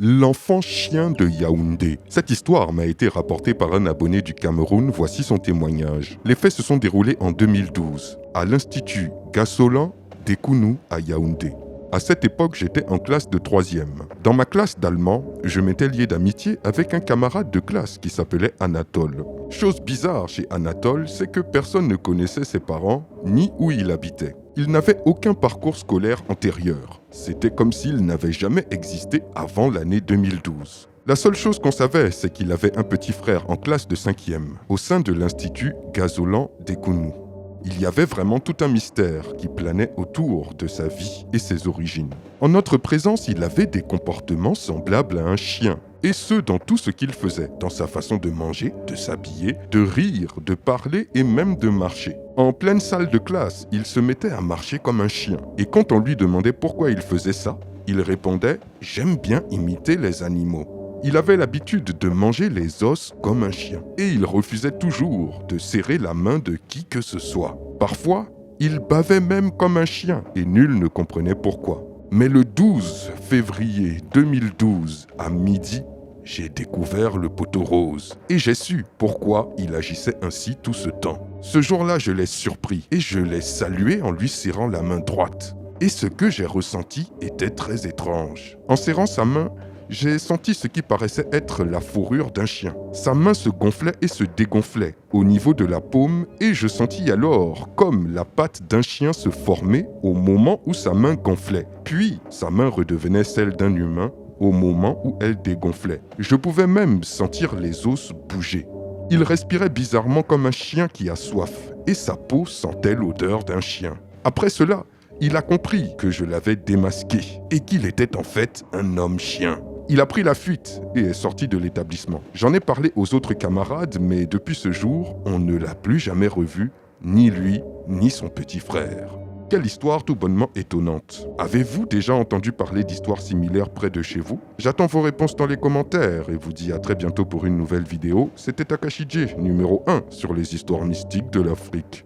L'enfant chien de Yaoundé. Cette histoire m'a été rapportée par un abonné du Cameroun, voici son témoignage. Les faits se sont déroulés en 2012, à l'Institut Gassolan d'Ekounou à Yaoundé. À cette époque, j'étais en classe de 3e. Dans ma classe d'allemand, je m'étais lié d'amitié avec un camarade de classe qui s'appelait Anatole. Chose bizarre chez Anatole, c'est que personne ne connaissait ses parents ni où il habitait. Il n'avait aucun parcours scolaire antérieur. C'était comme s'il n'avait jamais existé avant l'année 2012. La seule chose qu'on savait, c'est qu'il avait un petit frère en classe de 5e, au sein de l'Institut Gassolan d'Ekounou. Il y avait vraiment tout un mystère qui planait autour de sa vie et ses origines. En notre présence, il avait des comportements semblables à un chien. Et ce, dans tout ce qu'il faisait, dans sa façon de manger, de s'habiller, de rire, de parler et même de marcher. En pleine salle de classe, il se mettait à marcher comme un chien. Et quand on lui demandait pourquoi il faisait ça, il répondait « J'aime bien imiter les animaux ». Il avait l'habitude de manger les os comme un chien. Et il refusait toujours de serrer la main de qui que ce soit. Parfois, il bavait même comme un chien et nul ne comprenait pourquoi. Mais le 12 février 2012, à midi, j'ai découvert le poteau rose. Et j'ai su pourquoi il agissait ainsi tout ce temps. Ce jour-là, je l'ai surpris et je l'ai salué en lui serrant la main droite. Et ce que j'ai ressenti était très étrange. En serrant sa main, j'ai senti ce qui paraissait être la fourrure d'un chien. Sa main se gonflait et se dégonflait au niveau de la paume et je sentis alors comme la patte d'un chien se formait au moment où sa main gonflait. Puis sa main redevenait celle d'un humain au moment où elle dégonflait. Je pouvais même sentir les os bouger. Il respirait bizarrement comme un chien qui a soif et sa peau sentait l'odeur d'un chien. Après cela, il a compris que je l'avais démasqué et qu'il était en fait un homme-chien. Il a pris la fuite et est sorti de l'établissement. J'en ai parlé aux autres camarades, mais depuis ce jour, on ne l'a plus jamais revu, ni lui, ni son petit frère. Quelle histoire tout bonnement étonnante. Avez-vous déjà entendu parler d'histoires similaires près de chez vous? J'attends vos réponses dans les commentaires et vous dis à très bientôt pour une nouvelle vidéo. C'était Takashi J, numéro 1 sur les histoires mystiques de l'Afrique.